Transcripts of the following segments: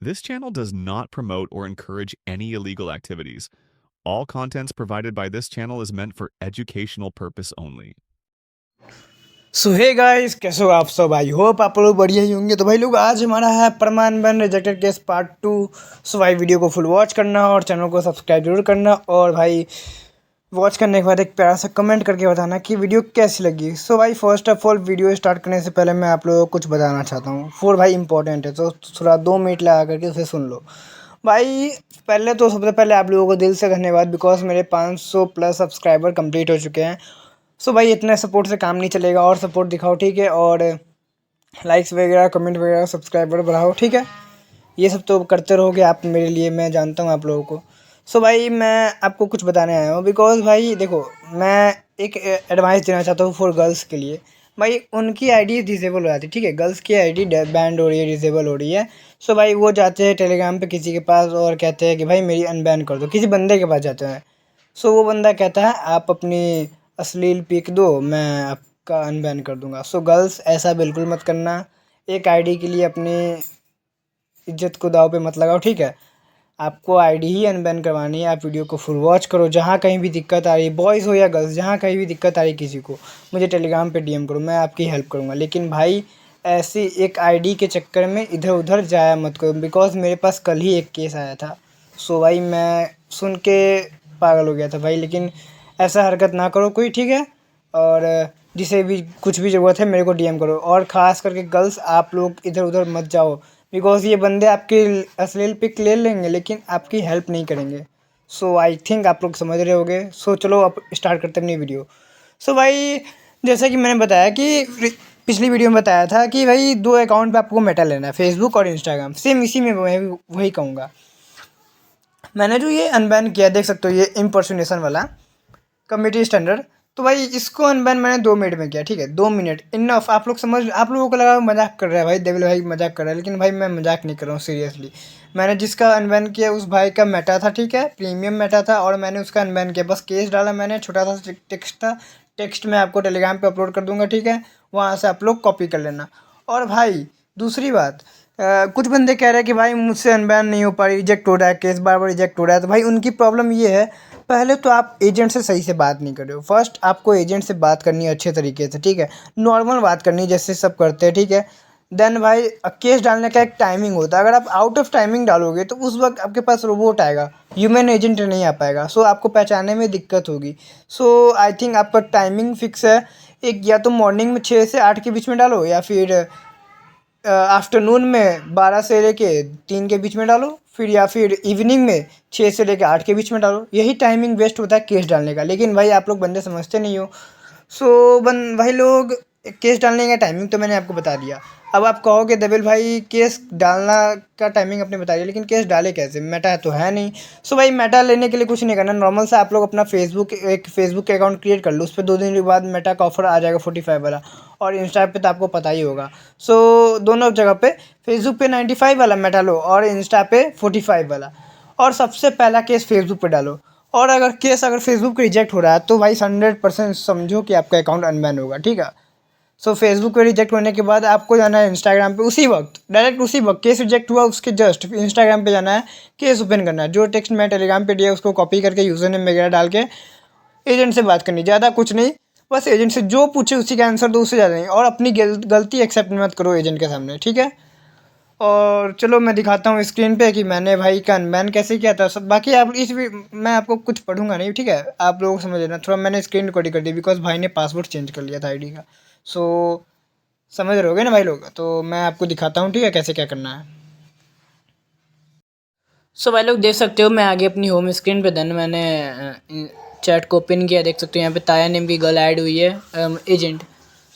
This channel does not promote or encourage any illegal activities. All contents provided by this channel is meant for educational purpose only. So hey guys, कैसे हो आप सब? I hope आप लोग बढ़िया ही होंगे। तो भाई लोग, आज हमारा है Parman ban rejected case part 2। सो भाई वीडियो को फुल वॉच करना और चैनल को सब्सक्राइब जरूर करना, और भाई वॉच करने के बाद एक प्यारा सा कमेंट करके बताना कि वीडियो कैसी लगी। सो भाई first of all, video start करने से पहले मैं आप लोगों को कुछ बताना चाहता हूँ। फोर भाई इंपॉर्टेंट है, तो थोड़ा 2 मिनट लगा करके उसे सुन लो। भाई पहले तो सबसे पहले आप लोगों को दिल से धन्यवाद, बिकॉज मेरे 500 प्लस सब्सक्राइबर कंप्लीट हो चुके हैं। सो भाई इतने सपोर्ट से काम नहीं चलेगा, और सपोर्ट दिखाओ, ठीक है। और लाइक्स वगैरह, कमेंट वगैरह, सब्सक्राइबर बढ़ाओ, ठीक है। ये सब तो करते रहोगे आप मेरे लिए, मैं जानता हूँ आप लोगों को। सो भाई मैं आपको कुछ बताने आया हूँ, बिकॉज भाई देखो, मैं एक एडवाइस देना चाहता हूँ फॉर गर्ल्स के लिए। भाई उनकी आईडी डिसेबल हो जाती है, ठीक है। गर्ल्स की आईडी बैंड हो रही है, डिसेबल हो रही है। सो भाई वो जाते हैं टेलीग्राम पे किसी के पास और कहते हैं कि भाई मेरी अनबैन कर दो, किसी बंदे के पास जाते हैं। सो वो बंदा कहता है आप अपनी अश्लील पिक दो, मैं आपका अनबैन कर दूंगा। सो गर्ल्स, ऐसा बिल्कुल मत करना। एक आईडी के लिए अपनी इज्जत को दाव पे मत लगाओ, ठीक है। आपको आईडी ही अनबैन करवानी है। आप वीडियो को फुल वॉच करो। जहाँ कहीं भी दिक्कत आ रही है, बॉयज़ हो या गर्ल्स, जहाँ कहीं भी दिक्कत आ रही है किसी को, मुझे टेलीग्राम पे डीएम करो, मैं आपकी हेल्प करूँगा। लेकिन भाई ऐसी एक आईडी के चक्कर में इधर उधर जाया मत करो, बिकॉज मेरे पास कल ही एक केस आया था। सो भाई मैं सुन के पागल हो गया था भाई। लेकिन ऐसा हरकत ना करो कोई, ठीक है। और जिसे भी कुछ भी ज़रूरत है मेरे को डीएम करो, और ख़ास करके गर्ल्स, आप लोग इधर उधर मत जाओ, बिकॉज ये बंदे आपकी अश्लील पिक ले लेंगे लेकिन आपकी हेल्प नहीं करेंगे। सो आई थिंक आप लोग समझ रहे होगे। सो चलो अब स्टार्ट करते हैं अपनी वीडियो। सो भाई जैसा कि मैंने बताया कि पिछली वीडियो में बताया था कि भाई 2 अकाउंट पे आपको मेटा लेना है, फेसबुक और इंस्टाग्राम। सेम इसी में मैं भी वही कहूँगा। मैंने जो ये अनबैन किया, देख सकते हो, ये इम्पर्सोनेशन वाला कम्युनिटी स्टैंडर्ड। तो भाई इसको अनबैन मैंने 2 मिनट में किया, ठीक है। 2 मिनट इनफ। आप लोग समझ, आप लोगों को लगा मजाक कर रहा है भाई, देविल भाई मजाक कर रहा है, लेकिन भाई मैं मजाक नहीं कर रहा हूँ, सीरियसली। मैंने जिसका अनबैन किया उस भाई का मेटा था, ठीक है, प्रीमियम मेटा था, और मैंने उसका अनबैन किया। बस केस डाला मैंने, छोटा सा टेक्स्ट था। टेक्स्ट मैं आपको टेलीग्राम पे अपलोड कर दूंगा, ठीक है। वहाँ से आप लोग कॉपी कर लेना। और भाई दूसरी बात, कुछ बंदे कह रहे हैं कि भाई मुझसे अनबैन नहीं हो पा रही, रिजेक्ट हो रहा है केस, बार बार रिजेक्ट हो रहा है। तो भाई उनकी प्रॉब्लम ये है, पहले तो आप एजेंट से सही से बात नहीं कर रहे हो। फर्स्ट आपको एजेंट से बात करनी है अच्छे तरीके से, ठीक है। नॉर्मल बात करनी है जैसे सब करते हैं, ठीक है। देन भाई केस डालने का एक टाइमिंग होता है। अगर आप आउट ऑफ टाइमिंग डालोगे तो उस वक्त आपके पास रोबोट आएगा, ह्यूमन एजेंट नहीं आ पाएगा। सो आपको पहचानने में दिक्कत होगी। सो आई थिंक आपका टाइमिंग फिक्स है। एक या तो मॉर्निंग में 6 से 8 के बीच में डालो, या फिर आफ्टरनून में 12 से लेके 3 के बीच में डालो, फिर या फिर इवनिंग में 6 से लेके 8 के बीच में डालो। यही टाइमिंग बेस्ट होता है केस डालने का। लेकिन भाई आप लोग बंदे समझते नहीं हो। सो भाई लोग, केस डालने का टाइमिंग तो मैंने आपको बता दिया। अब आप कहोगे देविल भाई केस डालना का टाइमिंग आपने बता दिया, लेकिन केस डाले कैसे? मेटा तो है नहीं। सो भाई मेटा लेने के लिए कुछ नहीं करना, नॉर्मल से आप लोग अपना एक फेसबुक अकाउंट क्रिएट कर लो। उस पर 2 दिन के बाद मेटा का ऑफर आ जाएगा 45 वाला, और इंस्टा पे तो आपको पता ही होगा। सो दोनों जगह पे, फेसबुक पे 95 वाला मेटा लो, और इंस्टा पे 45 वाला। और सबसे पहला केस फेसबुक पे डालो। और अगर फेसबुक रिजेक्ट हो रहा है तो भाई 100% समझो कि आपका अकाउंट अनबैन होगा, ठीक है। सो फेसबुक पे रिजेक्ट होने के बाद आपको जाना है इंस्टाग्राम पे, उसी वक्त, डायरेक्ट उसी वक्त केस रिजेक्ट हुआ उसके जस्ट इंस्टाग्राम पे जाना है, केस ओपन करना है। जो टेक्स्ट मैं टेलीग्राम पे दिया उसको कॉपी करके यूज़र नेम वगैरह डाल के एजेंट से बात करनी, ज़्यादा कुछ नहीं। बस एजेंट से जो पूछे उसी का आंसर दो, उससे ज़्यादा नहीं। और अपनी गलती एक्सेप्ट मत करो एजेंट के सामने, ठीक है। और चलो मैं दिखाता हूँ स्क्रीन पे कि मैंने भाई का अनबैन कैसे किया था सब। बाकी आप मैं आपको कुछ पढ़ूंगा नहीं, ठीक है। आप लोग समझ लेना। थोड़ा मैंने स्क्रीन रिकॉर्डिंग कर दी, बिकॉज भाई ने पासवर्ड चेंज कर लिया था आईडी का। सो समझ रहे होगे ना भाई लोग? तो मैं आपको दिखाता हूँ, ठीक है, कैसे क्या करना है। सो भाई लोग देख सकते हो, मैं आगे अपनी होम स्क्रीन पे, देन मैंने चैट को ओपन किया। देख सकते हो यहाँ पे ताया नेम की गर्ल ऐड हुई है, एजेंट।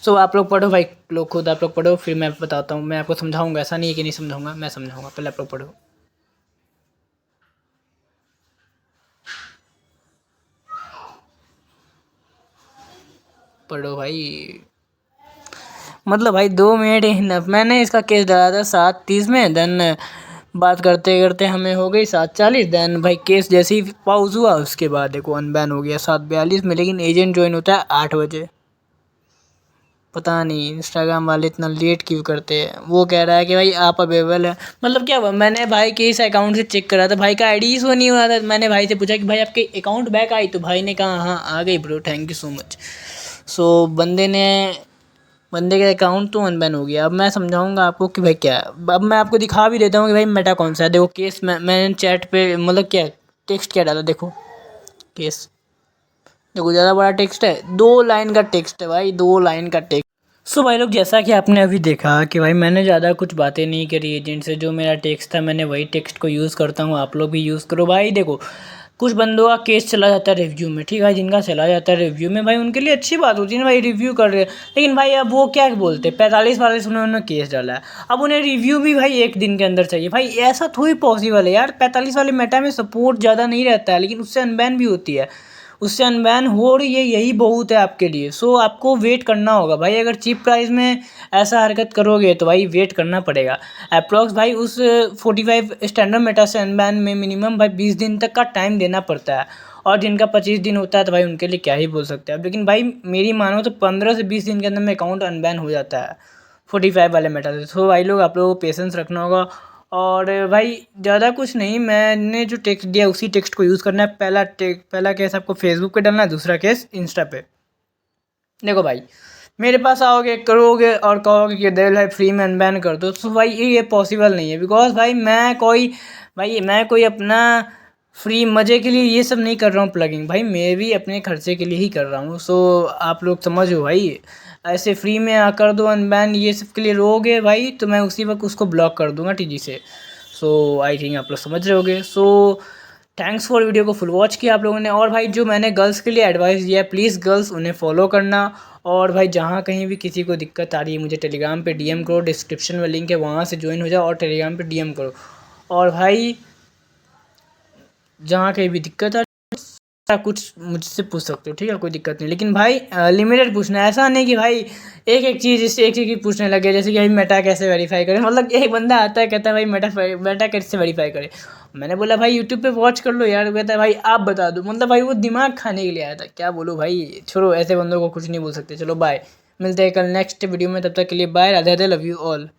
सो आप लोग पढ़ो भाई लोग, खुद आप लोग पढ़ो, फिर मैं बताता हूँ। मैं आपको समझाऊंगा, ऐसा नहीं है कि नहीं समझाऊंगा, मैं समझाऊंगा। पहले आप लोग पढ़ो, पढ़ो भाई। मतलब भाई 2 मिनट ही enough। मैंने इसका केस डाला था 7:30 में, देन बात करते करते हमें हो गई 7:40। देन भाई केस जैसे ही पॉज हुआ उसके बाद देखो अनबैन हो गया 7:42 में। लेकिन एजेंट ज्वाइन होता है 8 बजे। पता नहीं इंस्टाग्राम वाले इतना लेट क्यों करते हैं। वो कह रहा है कि भाई आप अवेलेबल है, मतलब क्या हुआ, मैंने भाई के इस अकाउंट से चेक करा था, भाई का आईडी शो नहीं हो रहा था। मैंने भाई से पूछा कि भाई आपके अकाउंट बैक आई, तो भाई ने कहा हाँ आ गई bro, thank you so much. So बंदे का अकाउंट तो अनबैन हो गया। अब मैं समझाऊंगा आपको कि भाई क्या है। अब मैं आपको दिखा भी देता हूँ कि भाई मेटा कौन सा है। देखो केस मैंने चैट पे मतलब क्या टेक्स्ट क्या डाला, देखो केस, देखो ज़्यादा बड़ा टेक्स्ट है, 2 लाइन का टेक्स्ट है भाई, 2 लाइन का टेक्स्ट। सो भाई लोग जैसा कि आपने अभी देखा कि भाई मैंने ज़्यादा कुछ बातें नहीं करी एजेंट से, जो मेरा टेक्स्ट था मैंने वही टेक्स्ट को यूज़ करता हूँ, आप लोग भी यूज़ करो भाई। देखो कुछ बंदों का केस चला जाता है रिव्यू में, ठीक है, जिनका चला जाता है रिव्यू में भाई उनके लिए अच्छी बात होती है ना भाई, रिव्यू कर रहे हैं। लेकिन भाई अब वो क्या बोलते हैं, 45 उन्होंने केस डाला है, अब उन्हें रिव्यू भी भाई 1 दिन के अंदर चाहिए। भाई ऐसा थोड़ी पॉसिबल है यार, 45 वाले मेटा में सपोर्ट ज़्यादा नहीं रहता है, लेकिन उससे अनबैन भी होती है, उससे अनबैन हो रही है, यही बहुत है आपके लिए। सो आपको वेट करना होगा भाई, अगर चीप प्राइस में ऐसा हरकत करोगे तो भाई वेट करना पड़ेगा। अप्रॉक्स भाई उस 45 स्टैंडर्ड मेटा से अनबैन में मिनिमम भाई 20 दिन तक का टाइम देना पड़ता है, और जिनका 25 दिन होता है तो भाई उनके लिए क्या ही बोल सकते हैं। लेकिन भाई मेरी मानो तो 15 से 20 दिन के अंदर में अकाउंट अनबैन हो जाता है 45 वाले मेटा से। तो भाई लोग आप लोगों को पेशेंस रखना होगा। और भाई ज़्यादा कुछ नहीं, मैंने जो टेक्स्ट दिया उसी टेक्स्ट को यूज़ करना है। पहला केस आपको फेसबुक पे डालना है, दूसरा केस इंस्टा पे। देखो भाई मेरे पास आओगे करोगे और कहोगे कि देव भाई फ्री में अनबैन कर दो, तो भाई ये पॉसिबल नहीं है। बिकॉज भाई मैं कोई अपना फ्री मज़े के लिए ये सब नहीं कर रहा हूँ प्लगिंग, भाई मैं भी अपने खर्चे के लिए ही कर रहा हूँ। सो आप लोग समझो भाई, ऐसे फ्री में कर दो अनबैन ये सब के लिए रोगे भाई तो मैं उसी वक्त उसको ब्लॉक कर दूंगा टीजी से। सो आई थिंक आप लोग समझ रहे होगे। सो थैंक्स फॉर वीडियो को फुल वॉच किया आप लोगों ने। और भाई जो मैंने गर्ल्स के लिए एडवाइस दिया है, प्लीज़ गर्ल्स उन्हें फॉलो करना। और भाई जहाँ कहीं भी किसी को दिक्कत आ रही है मुझे टेलीग्राम पे डीएम करो, डिस्क्रिप्शन में लिंक है वहाँ से ज्वाइन हो जाओ और टेलीग्राम पे डीएम करो। और भाई जहाँ कहीं भी दिक्कत आ कुछ मुझसे पूछ सकते हो, ठीक है, कोई दिक्कत नहीं। लेकिन भाई लिमिटेड पूछना है, ऐसा नहीं कि भाई एक चीज़ इससे एक चीज़ की पूछने लगे, जैसे कि भाई मेटा कैसे वेरीफाई करें। मतलब एक बंदा आता है कहता है भाई मेटा कैसे वेरीफाई करें। मैंने बोला भाई यूट्यूब पे वॉच कर लो यार, कहता है भाई आप बता दो। मतलब भाई वो दिमाग खाने के लिए आया था, क्या बोलो भाई, छोड़ो ऐसे बंदों को कुछ नहीं बोल सकते। चलो बाय, मिलते हैं कल नेक्स्ट वीडियो में, तब तक के लिए bye, Radhe Radhe, love you all.